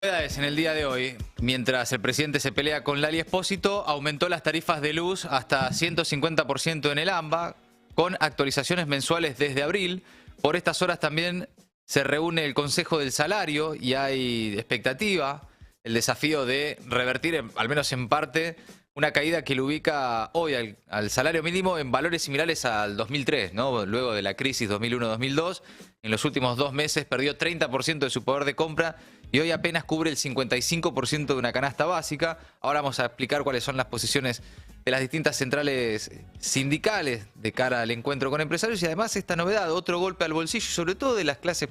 Novedades en el día de hoy. Mientras el presidente se pelea con Lali Espósito, aumentó las tarifas de luz hasta 150% en el AMBA, con actualizaciones mensuales desde abril. Por estas horas también se reúne el Consejo del Salario y hay expectativa, el desafío de revertir, al menos en parte, una caída que lo ubica hoy al salario mínimo en valores similares al 2003, ¿no? Luego de la crisis 2001-2002, en los últimos 2 meses perdió 30% de su poder de compra y hoy apenas cubre el 55% de una canasta básica. Ahora vamos a explicar cuáles son las posiciones de las distintas centrales sindicales de cara al encuentro con empresarios y además esta novedad, otro golpe al bolsillo, sobre todo de las clases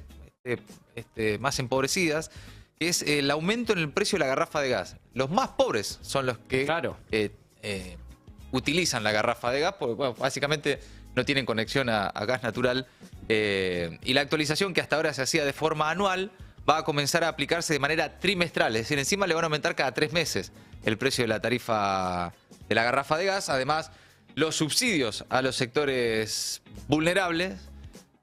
más empobrecidas, que es el aumento en el precio de la garrafa de gas. Los más pobres son los que utilizan la garrafa de gas, porque bueno, básicamente no tienen conexión a gas natural. Y la actualización que hasta ahora se hacía de forma anual va a comenzar a aplicarse de manera trimestral. Es decir, encima le van a aumentar cada 3 meses el precio de la tarifa de la garrafa de gas. Además, los subsidios a los sectores vulnerables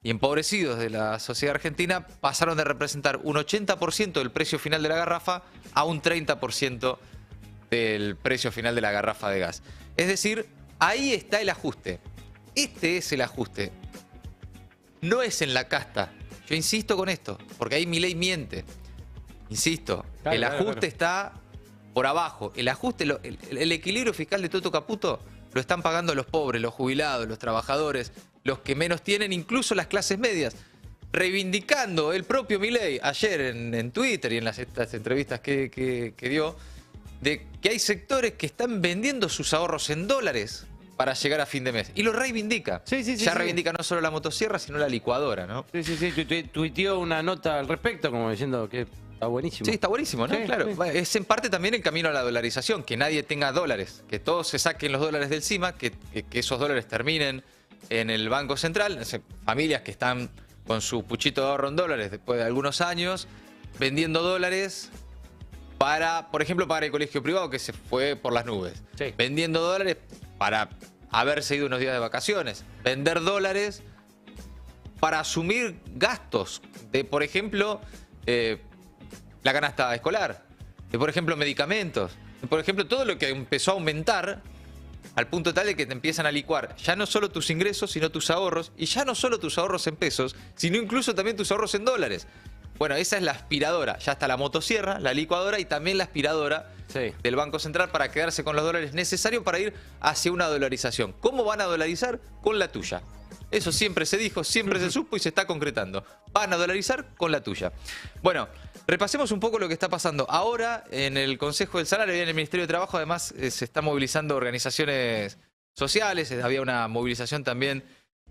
y empobrecidos de la sociedad argentina pasaron de representar un 80% del precio final de la garrafa a un 30% del precio final de la garrafa de gas. Es decir, ahí está el ajuste. Este es el ajuste. No es en la casta. Yo insisto con esto, porque ahí Milei miente. Insisto, el ajuste está por abajo. El ajuste, el equilibrio fiscal de Toto Caputo lo están pagando los pobres, los jubilados, los trabajadores, los que menos tienen, incluso las clases medias. Reivindicando el propio Milei ayer en Twitter y en estas entrevistas que dio, de que hay sectores que están vendiendo sus ahorros en dólares para llegar a fin de mes. Y lo reivindica. Ya reivindica no solo la motosierra, sino la licuadora, ¿no? Tuiteó una nota al respecto, como diciendo que está buenísimo. Sí, está buenísimo, ¿no? Sí, claro. sí. Es en parte también el camino a la dolarización, que nadie tenga dólares, que todos se saquen los dólares del encima, que esos dólares terminen en el Banco Central. Familias que están con su puchito de ahorro en dólares después de algunos años, vendiendo dólares para, por ejemplo, pagar el colegio privado que se fue por las nubes. Sí. Vendiendo dólares para haberse ido unos días de vacaciones. Vender dólares para asumir gastos de, por ejemplo, la canasta escolar, de, por ejemplo, medicamentos, de, por ejemplo, todo lo que empezó a aumentar al punto tal de que te empiezan a licuar ya no solo tus ingresos, sino tus ahorros, y ya no solo tus ahorros en pesos, sino incluso también tus ahorros en dólares. Bueno, esa es la aspiradora. Ya está la motosierra, la licuadora y también la aspiradora del Banco Central para quedarse con los dólares necesarios para ir hacia una dolarización. ¿Cómo van a dolarizar? Con la tuya. Eso siempre se dijo, siempre se supo y se está concretando. Van a dolarizar con la tuya. Bueno, repasemos un poco lo que está pasando. Ahora en el Consejo del Salario y en el Ministerio de Trabajo además se están movilizando organizaciones sociales. Había una movilización también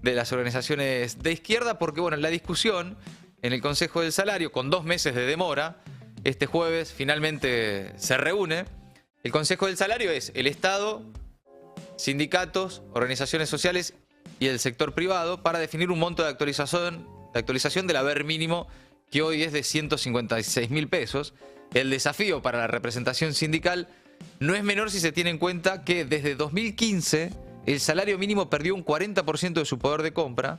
de las organizaciones de izquierda porque, bueno, la discusión en el Consejo del Salario, con 2 meses de demora, este jueves finalmente se reúne. El Consejo del Salario es el Estado, sindicatos, organizaciones sociales y el sector privado para definir un monto de actualización del haber mínimo que hoy es de 156.000 pesos. El desafío para la representación sindical no es menor si se tiene en cuenta que desde 2015 el salario mínimo perdió un 40% de su poder de compra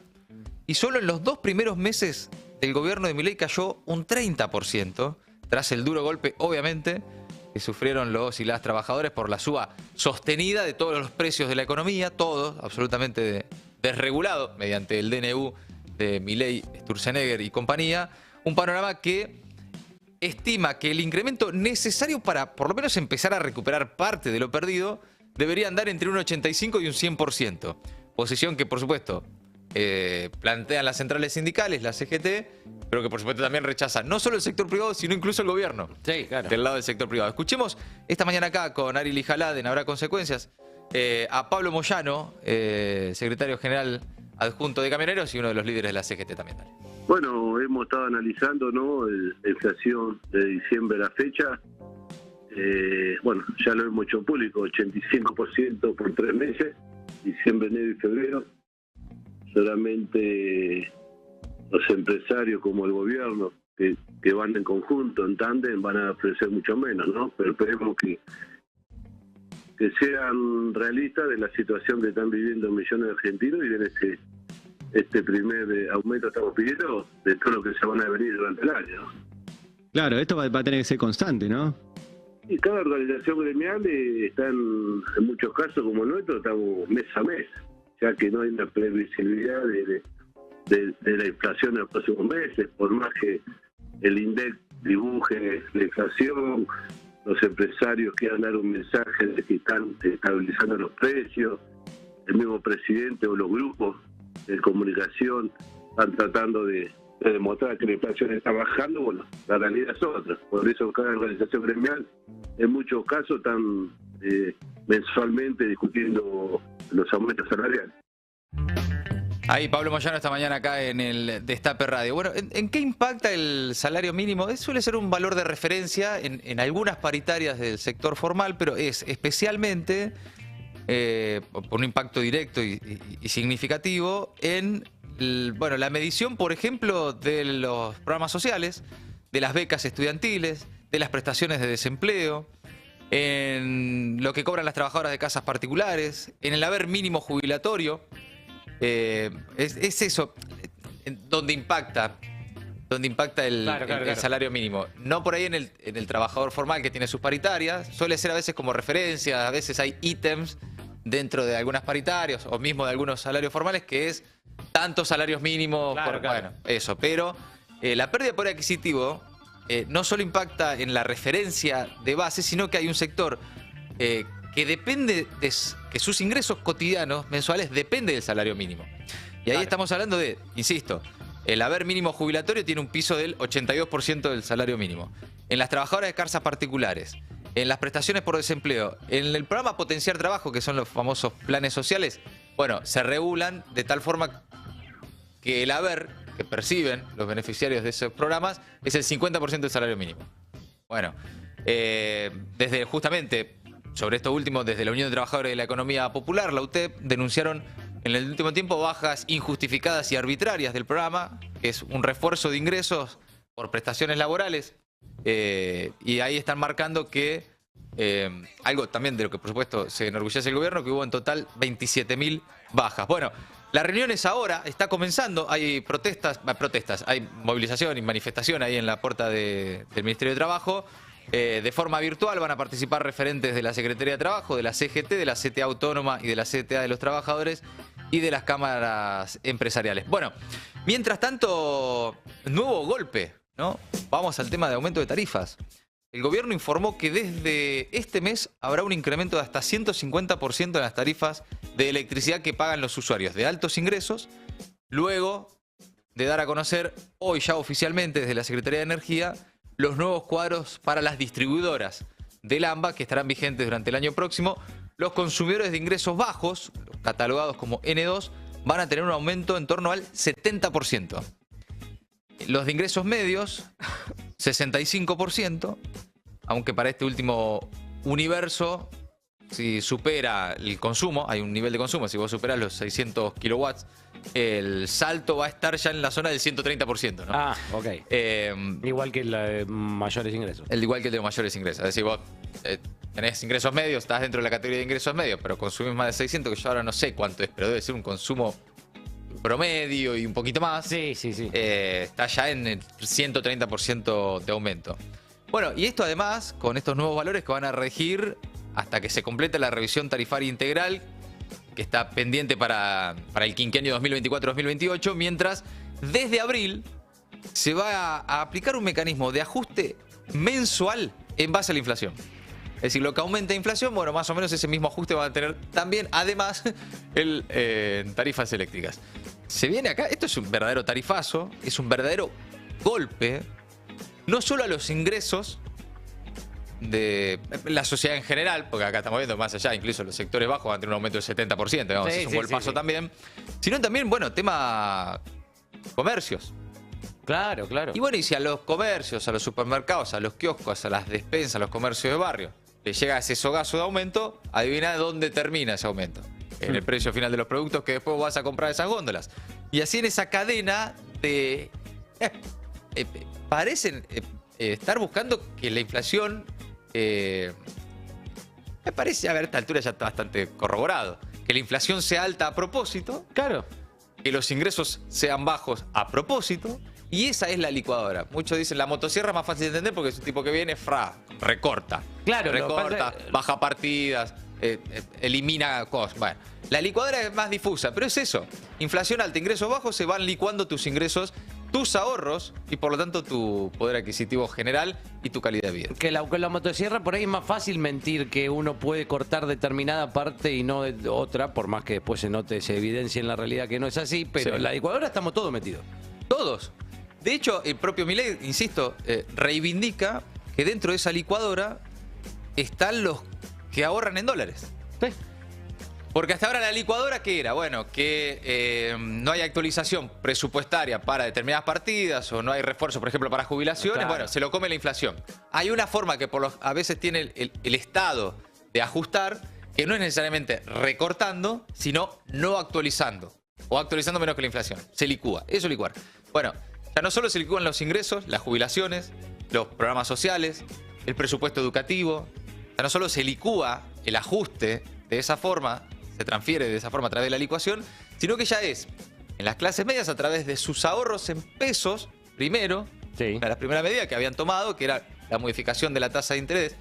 y solo en los 2 primeros meses del gobierno de Milei cayó un 30%, tras el duro golpe, obviamente, que sufrieron los y las trabajadores por la suba sostenida de todos los precios de la economía, todos absolutamente desregulado mediante el DNU de Milei, Sturzenegger y compañía. Un panorama que estima que el incremento necesario para por lo menos empezar a recuperar parte de lo perdido debería andar entre un 85 y un 100%. Posición que, por supuesto, plantean las centrales sindicales, la CGT, pero que por supuesto también rechazan no solo el sector privado, sino incluso el gobierno del lado del sector privado. Escuchemos esta mañana acá con Ari Lijalad en Habrá Consecuencias a Pablo Moyano, secretario general adjunto de Camioneros y uno de los líderes de la CGT también. Bueno, hemos estado analizando, ¿no?, la inflación de diciembre a la fecha. Bueno, ya lo hemos hecho público, 85% por 3 meses, diciembre, enero y febrero. Solamente los empresarios como el gobierno, que van en conjunto, en tándem, van a ofrecer mucho menos, ¿no? Pero esperemos que sean realistas de la situación que están viviendo millones de argentinos y de este primer aumento que estamos pidiendo, de todo lo que se van a venir durante el año, ¿no? Claro, esto va a tener que ser constante, ¿no? Y cada organización gremial está en muchos casos como el nuestro, estamos mes a mes, ya que no hay una previsibilidad de la inflación en los próximos meses, por más que el INDEC dibuje la inflación, los empresarios quieran dar un mensaje de que están estabilizando los precios, el mismo presidente o los grupos de comunicación están tratando de demostrar que la inflación está bajando. Bueno, la realidad es otra. Por eso cada organización gremial, en muchos casos, están mensualmente discutiendo los aumentos salariales. Ahí Pablo Moyano esta mañana acá en el Destape Radio. Bueno, ¿en qué impacta el salario mínimo? Suele ser un valor de referencia en algunas paritarias del sector formal, pero es especialmente por un impacto directo y significativo en la medición, por ejemplo, de los programas sociales, de las becas estudiantiles, de las prestaciones de desempleo, en lo que cobran las trabajadoras de casas particulares, en el haber mínimo jubilatorio. Es eso donde impacta el salario mínimo. No por ahí en el trabajador formal que tiene sus paritarias. Suele ser a veces como referencia, a veces hay ítems dentro de algunas paritarias o mismo de algunos salarios formales que es tantos salarios mínimos. Bueno, eso. Pero la pérdida de poder adquisitivo no solo impacta en la referencia de base, sino que hay un sector que depende de que sus ingresos cotidianos, mensuales, depende del salario mínimo. Y ahí estamos hablando de, insisto, el haber mínimo jubilatorio tiene un piso del 82% del salario mínimo. En las trabajadoras de casas particulares, en las prestaciones por desempleo, en el programa Potenciar Trabajo, que son los famosos planes sociales, bueno, se regulan de tal forma que el haber que perciben los beneficiarios de esos programas es el 50% del salario mínimo. Bueno, desde justamente sobre esto último, desde la Unión de Trabajadores de la Economía Popular, la UTEP, denunciaron en el último tiempo bajas injustificadas y arbitrarias del programa, que es un refuerzo de ingresos por prestaciones laborales, y ahí están marcando que algo también de lo que por supuesto se enorgullece el gobierno, que hubo en total 27.000 bajas. Bueno, la reunión es ahora, está comenzando, hay protestas, hay movilización y manifestación ahí en la puerta del Ministerio de Trabajo. De forma virtual van a participar referentes de la Secretaría de Trabajo, de la CGT, de la CTA Autónoma y de la CTA de los Trabajadores y de las cámaras empresariales. Bueno, mientras tanto, nuevo golpe, ¿no? Vamos al tema de aumento de tarifas. El gobierno informó que desde este mes habrá un incremento de hasta 150% en las tarifas de electricidad que pagan los usuarios de altos ingresos, luego de dar a conocer hoy ya oficialmente desde la Secretaría de Energía los nuevos cuadros para las distribuidoras del AMBA que estarán vigentes durante el año próximo. Los consumidores de ingresos bajos, catalogados como N2, van a tener un aumento en torno al 70%. Los de ingresos medios, 65%, aunque para este último universo, si supera el consumo, hay un nivel de consumo, si vos superás los 600 kilowatts, el salto va a estar ya en la zona del 130%, ¿no? Ah, ok. Igual que el de mayores ingresos. Igual que el de mayores ingresos. Es decir, vos tenés ingresos medios, estás dentro de la categoría de ingresos medios, pero consumís más de 600, que yo ahora no sé cuánto es, pero debe ser un consumo promedio y un poquito más. Sí. Está ya en el 130% de aumento. Bueno, y esto además, con estos nuevos valores que van a regir hasta que se complete la revisión tarifaria integral, que está pendiente para el quinquenio 2024-2028, mientras desde abril se va a aplicar un mecanismo de ajuste mensual en base a la inflación. Es decir, lo que aumenta la inflación, bueno, más o menos ese mismo ajuste va a tener también, además, en tarifas eléctricas. Se viene acá, esto es un verdadero tarifazo, es un verdadero golpe, no solo a los ingresos de la sociedad en general, porque acá estamos viendo más allá, incluso los sectores bajos van a tener un aumento del 70%, digamos, es un golpazo también, sino también, bueno, tema comercios. Claro. Y bueno, y si a los comercios, a los supermercados, a los kioscos, a las despensas, a los comercios de barrio, le llega ese sogazo de aumento, adivina dónde termina ese aumento. En el precio final de los productos que después vas a comprar esas góndolas. Y así en esa cadena de... parecen estar buscando que la inflación... me parece, a ver, a esta altura ya está bastante corroborado. Que la inflación sea alta a propósito. Claro. Que los ingresos sean bajos a propósito. Y esa es la licuadora. Muchos dicen la motosierra es más fácil de entender porque es un tipo que viene, recorta. Claro, lo que recorta, pasa- baja partidas, elimina cosas. Bueno, la licuadora es más difusa, pero es eso. Inflación alta, ingresos bajos, se van licuando tus ingresos, tus ahorros y por lo tanto tu poder adquisitivo general y tu calidad de vida. Que con la motosierra por ahí es más fácil mentir que uno puede cortar determinada parte y no de otra, por más que después se evidencie en la realidad que no es así, pero Sí. en la licuadora estamos todos metidos. Todos. De hecho, el propio Milei, insisto, reivindica que dentro de esa licuadora están los que ahorran en dólares. Sí. Porque hasta ahora la licuadora, ¿qué era? Bueno, que no hay actualización presupuestaria para determinadas partidas o no hay refuerzo, por ejemplo, para jubilaciones. Claro. Bueno, se lo come la inflación. Hay una forma que a veces tiene el Estado de ajustar, que no es necesariamente recortando, sino no actualizando. O actualizando menos que la inflación. Se licúa. Eso es licuar. Bueno, ya no solo se licúan los ingresos, las jubilaciones, los programas sociales, el presupuesto educativo. Ya no solo se licúa el ajuste de esa forma, se transfiere de esa forma a través de la licuación, sino que ya es en las clases medias a través de sus ahorros en pesos, primero, Sí. una de las primeras medidas que habían tomado, que era la modificación de la tasa de interés,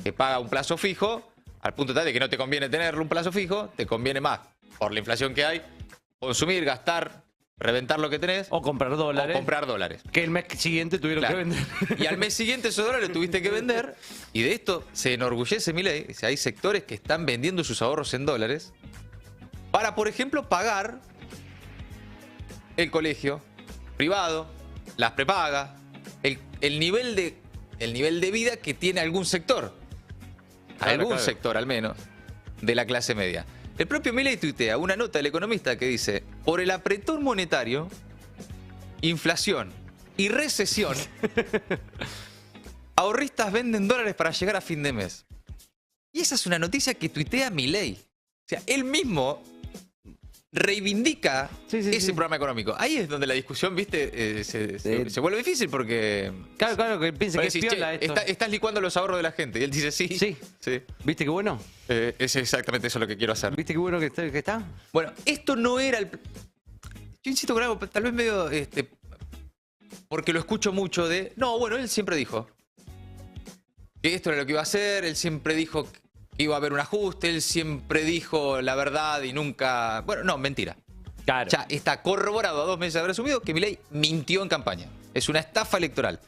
que paga un plazo fijo, al punto tal de que no te conviene tenerlo un plazo fijo, te conviene más, por la inflación que hay, consumir, gastar, reventar lo que tenés, O comprar o dólares. comprar dólares. Que el mes siguiente tuvieron Claro. que vender. Y al mes siguiente esos dólares tuviste que vender. Y de esto se enorgullece Milei. Dice, hay sectores que están vendiendo sus ahorros en dólares para, por ejemplo, pagar el colegio privado, las prepagas, el nivel de vida que tiene algún sector. Claro, Algún claro. sector, al menos, de la clase media. El propio Milei tuitea una nota del Economista que dice, por el apretón monetario, inflación y recesión, ahorristas venden dólares para llegar a fin de mes. Y esa es una noticia que tuitea Milei. O sea, él mismo reivindica Sí, sí, ese sí. programa económico. Ahí es donde la discusión, viste, se vuelve difícil porque... Claro, claro, que piense que es Decís, piola "Che, esto. estás licuando los ahorros de la gente". Y él dice, sí, Sí. sí. ¿Viste qué bueno? Es exactamente eso lo que quiero hacer. ¿Viste qué bueno que está? Bueno, esto no era el... Yo insisto con algo, tal vez medio... porque lo escucho mucho de... No, bueno, él siempre dijo que esto era lo que iba a hacer, él siempre dijo que iba a haber un ajuste, él siempre dijo la verdad y nunca... Bueno, no, mentira. Claro. Ya está corroborado a 2 meses de haber asumido que Milei mintió en campaña. Es una estafa electoral.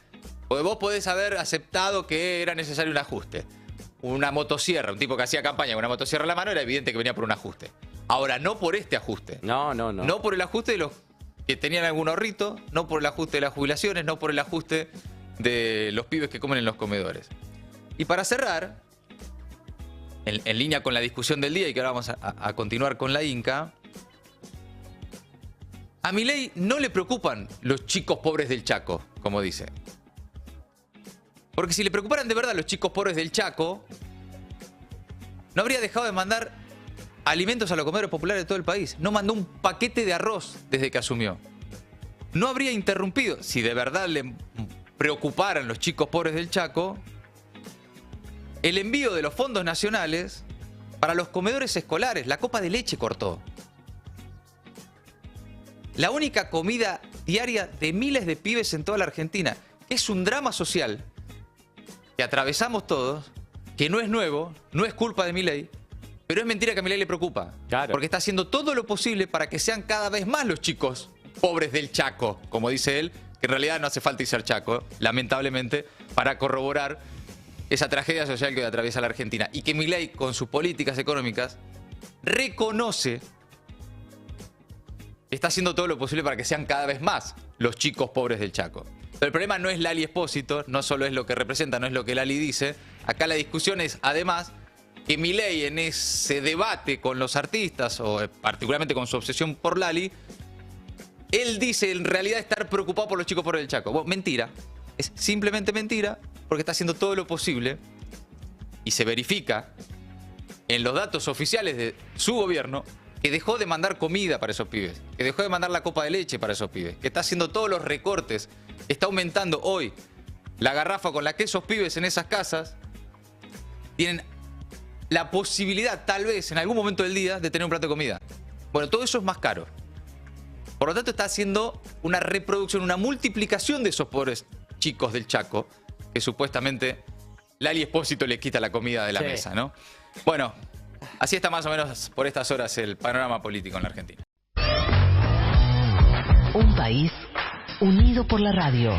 Porque vos podés haber aceptado que era necesario un ajuste. Una motosierra, un tipo que hacía campaña con una motosierra en la mano, era evidente que venía por un ajuste. Ahora, no por este ajuste. No. No por el ajuste de los que tenían algún ahorrito, no por el ajuste de las jubilaciones, no por el ajuste de los pibes que comen en los comedores. Y para cerrar, en línea con la discusión del día y que ahora vamos a continuar con la Inca, a Milei no le preocupan los chicos pobres del Chaco, como dice. Porque si le preocuparan de verdad los chicos pobres del Chaco, no habría dejado de mandar alimentos a los comedores populares de todo el país. No mandó un paquete de arroz desde que asumió. No habría interrumpido, si de verdad le preocuparan los chicos pobres del Chaco, el envío de los fondos nacionales para los comedores escolares. La copa de leche cortó. La única comida diaria de miles de pibes en toda la Argentina. Es un drama social que atravesamos todos, que no es nuevo, no es culpa de Milei, pero es mentira que a Milei le preocupa. Claro. Porque está haciendo todo lo posible para que sean cada vez más los chicos pobres del Chaco, como dice él, que en realidad no hace falta ser Chaco, lamentablemente, para corroborar esa tragedia social que atraviesa la Argentina. Y que Milei, con sus políticas económicas, reconoce que está haciendo todo lo posible para que sean cada vez más los chicos pobres del Chaco. Pero el problema no es Lali Espósito, no solo es lo que representa, no es lo que Lali dice. Acá la discusión es, además, que Milei en ese debate con los artistas, o particularmente con su obsesión por Lali, él dice en realidad estar preocupado por los chicos pobres del Chaco. Bueno, mentira. Es simplemente mentira, porque está haciendo todo lo posible y se verifica en los datos oficiales de su gobierno que dejó de mandar comida para esos pibes, que dejó de mandar la copa de leche para esos pibes, que está haciendo todos los recortes, está aumentando hoy la garrafa con la que esos pibes en esas casas tienen la posibilidad, tal vez, en algún momento del día, de tener un plato de comida. Bueno, todo eso es más caro. Por lo tanto, está haciendo una reproducción, una multiplicación de esos pobres chicos del Chaco, que supuestamente Lali Espósito le quita la comida de la mesa, ¿no? Bueno, así está más o menos por estas horas el panorama político en la Argentina. Un país unido por la radio.